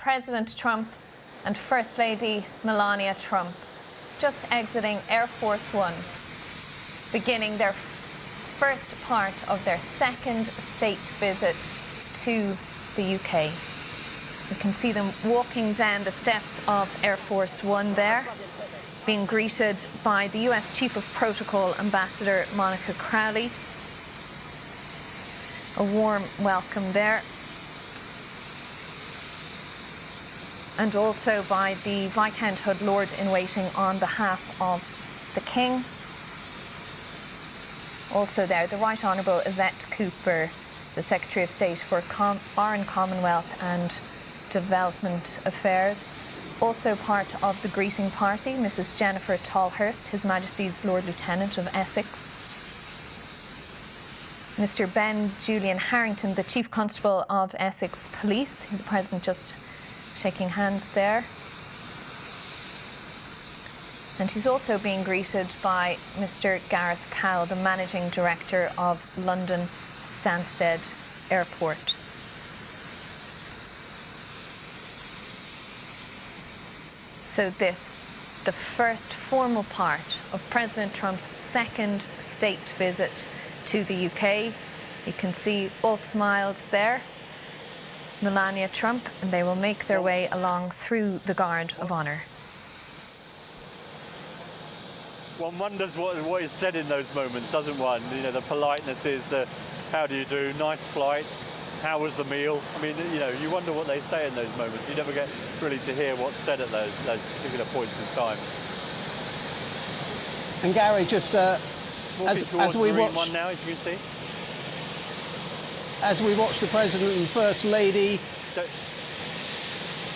President Trump and First Lady Melania Trump just exiting Air Force One, beginning their first part of their second state visit to the UK. You can see them walking down the steps of Air Force One there, being greeted by the US Chief of Protocol, Ambassador Monica Crowley. A warm welcome there. And also by the Viscount Hood Lord-in-Waiting on behalf of the King. Also there, the Right Honourable Yvette Cooper, the Secretary of State for Foreign Commonwealth and Development Affairs. Also part of the greeting party, Mrs. Jennifer Tolhurst, His Majesty's Lord Lieutenant of Essex. Mr. Ben Julian Harrington, the Chief Constable of Essex Police, who the President just shaking hands there. And he's also being greeted by Mr. Gareth Cowell, the Managing Director of London Stansted Airport. So this, the first formal part of President Trump's second state visit to the UK. You can see all smiles there. Melania Trump, and they will make their way along through the Guard of Honour. One wonders what is said in those moments, doesn't one? You know, the politeness is the, how do you do, nice flight, how was the meal? I mean, you know, you wonder what they say in those moments. You never get really to hear what's said at those particular points in time. And Gary, just as we watch one now, as you can see. As we watch the President and First Lady,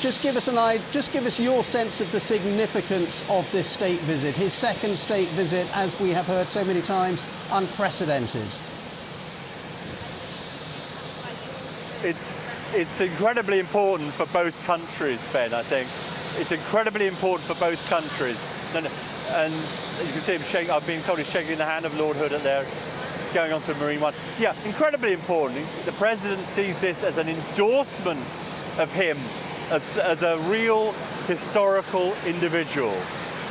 just give us your sense of the significance of this state visit. His second state visit, as we have heard so many times, unprecedented. It's incredibly important for both countries, Ben, I think. It's incredibly important for both countries. And you can see him shaking, I've been told he's shaking the hand of Lord Hood at there, going on to Marine One. Yeah, incredibly important. The President sees this as an endorsement of him as a real historical individual.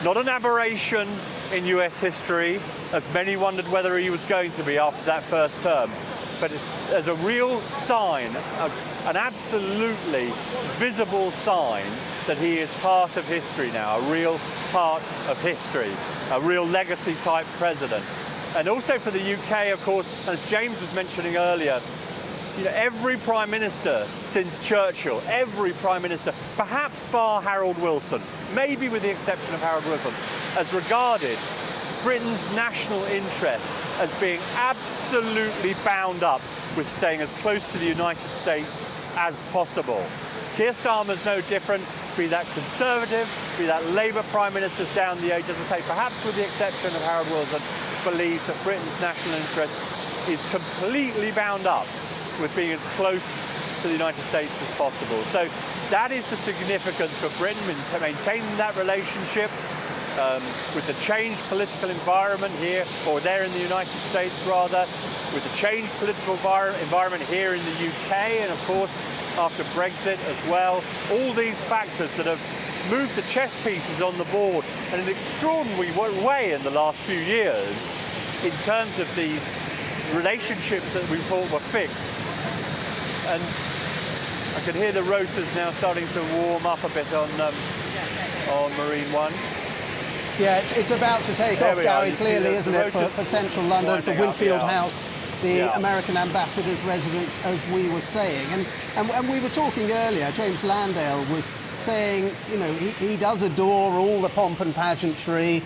Not an aberration in US history, as many wondered whether he was going to be after that first term, but as a real sign, an absolutely visible sign that he is part of history now, a real part of history, a real legacy type president. And also for the UK, of course, as James was mentioning earlier, you know, every Prime Minister since Churchill, every Prime Minister, perhaps bar Harold Wilson, maybe with the exception of Harold Wilson, has regarded Britain's national interest as being absolutely bound up with staying as close to the United States as possible. Keir Starmer's no different, be that Conservative, be that Labour Prime Ministers down the age, as I say, perhaps with the exception of Harold Wilson, believes that Britain's national interest is completely bound up with being as close to the United States as possible. So that is the significance for Britain in maintaining that relationship with the changed political environment here, or there in the United States rather, with the changed political environment here in the UK, and of course after Brexit as well. All these factors that have moved the chess pieces on the board in an extraordinary way in the last few years in terms of these relationships that we thought were fixed. And I can hear the rotors now starting to warm up a bit on Marine One. Yeah, it's about to take off, Gary, clearly, isn't it, for central London, for Winfield House, the American ambassador's residence, as we were saying. And we were talking earlier, James Landale was saying, you know, he does adore all the pomp and pageantry,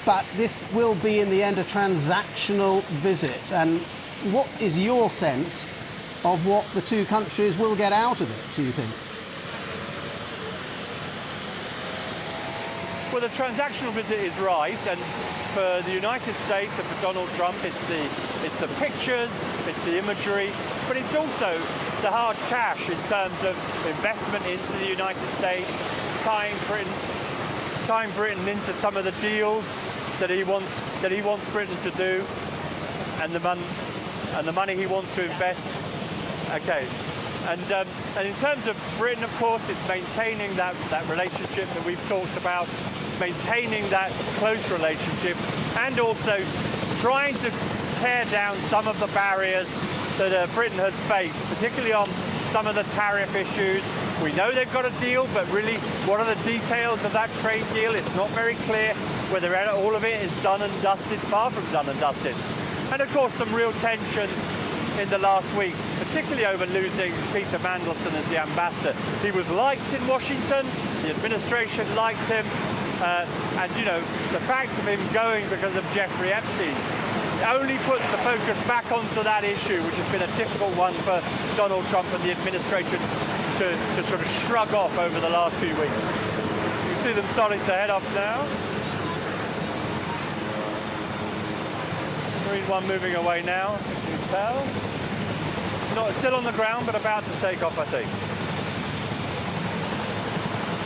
but this will be, in the end, a transactional visit. And what is your sense of what the two countries will get out of it, do you think? Well, the transactional visit is right, and for the United States and for Donald Trump, it's the pictures, it's the imagery, but it's also the hard cash in terms of investment into the United States, tying Britain into some of the deals that he wants Britain to do, and the money he wants to invest. Okay, And in terms of Britain, of course, it's maintaining that relationship that we've talked about, maintaining that close relationship, and also trying to tear down some of the barriers that Britain has faced, particularly on some of the tariff issues. We know they've got a deal, but really, what are the details of that trade deal? It's not very clear whether all of it is done and dusted, far from done and dusted. And of course, some real tensions in the last week, particularly over losing Peter Mandelson as the ambassador. He was liked in Washington, the administration liked him, and you know, the fact of him going because of Jeffrey Epstein only puts the focus back onto that issue, which has been a difficult one for Donald Trump and the administration to sort of shrug off over the last few weeks. You can see them starting to head off now. Green one moving away now, you can tell. Not still on the ground, but about to take off, I think.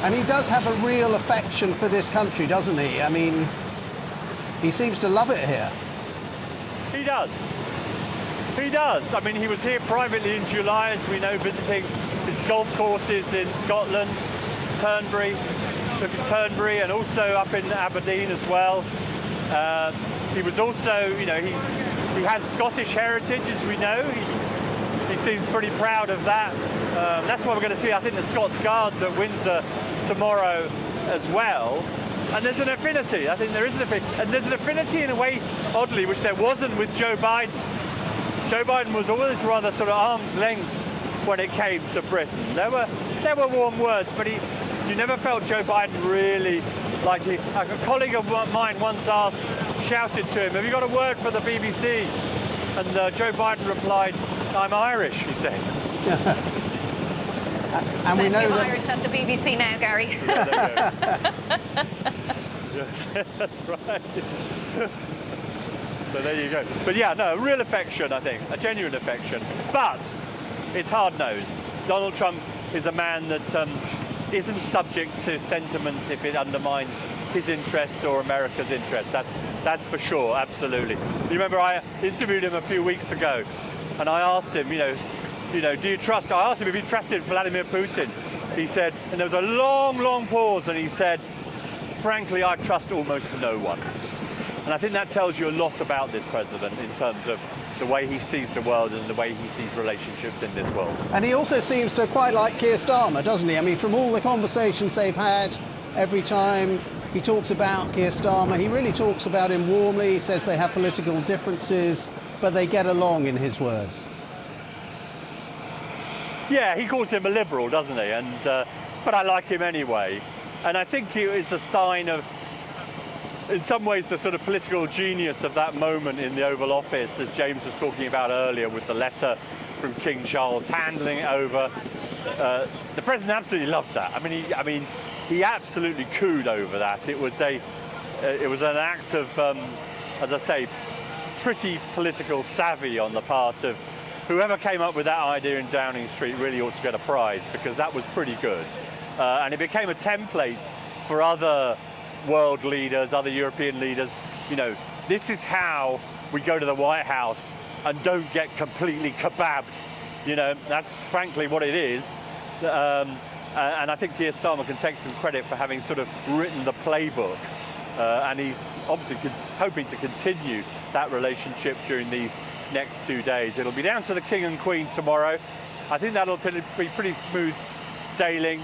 And he does have a real affection for this country, doesn't he? I mean, he seems to love it here. He does. He does. I mean, he was here privately in July, as we know, visiting his golf courses in Scotland, Turnberry, and also up in Aberdeen as well. He was also, you know, he has Scottish heritage, as we know. He seems pretty proud of that. That's why we're going to see, I think, the Scots Guards at Windsor tomorrow as well. And there's an affinity. I think there is an affinity. And there's an affinity in a way, oddly, which there wasn't with Joe Biden. Joe Biden was always rather sort of arm's length when it came to Britain. There were warm words, but you never felt Joe Biden really liked it. A colleague of mine once shouted to him, "Have you got a word for the BBC?" And Joe Biden replied, "I'm Irish," he said. And we know that Irish at the BBC now, Gary. Yeah, yes, that's right. So there you go. But yeah, no, a real affection, I think, a genuine affection. But it's hard-nosed. Donald Trump is a man that isn't subject to sentiment if it undermines his interests or America's interests. That's for sure, absolutely. You remember I interviewed him a few weeks ago, and I asked him, you know, do you trust? I asked him if he trusted Vladimir Putin. He said, and there was a long pause, and he said, "Frankly, I trust almost no one." And I think that tells you a lot about this president in terms of the way he sees the world and the way he sees relationships in this world. And he also seems to quite like Keir Starmer, doesn't he? I mean, from all the conversations they've had, every time he talks about Keir Starmer, he really talks about him warmly. He says they have political differences, but they get along, in his words. Yeah, he calls him a liberal, doesn't he? And but I like him anyway. And I think it's a sign of, in some ways, the sort of political genius of that moment in the Oval Office, as James was talking about earlier, with the letter from King Charles, handling it over. The president absolutely loved that. I mean, he absolutely cooed over that. It was an act of, as I say, pretty political savvy on the part of whoever came up with that idea in Downing Street. Really ought to get a prize, because that was pretty good. And it became a template for other world leaders, other European leaders. You know, this is how we go to the White House and don't get completely kebabbed. You know, that's frankly what it is. And I think Keir Starmer can take some credit for having sort of written the playbook. And he's obviously hoping to continue that relationship during these next 2 days. It'll be down to the King and Queen tomorrow. I think that'll be pretty smooth sailing.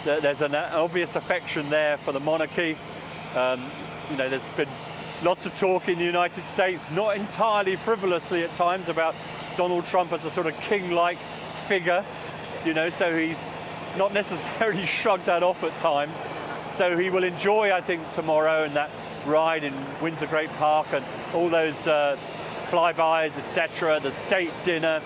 There's an obvious affection there for the monarchy. You know, there's been lots of talk in the United States, not entirely frivolously at times, about Donald Trump as a sort of king-like figure. You know, so he's not necessarily shrugged that off at times. So he will enjoy, I think, tomorrow and that ride in Windsor Great Park and all those flybys, etc., the state dinner.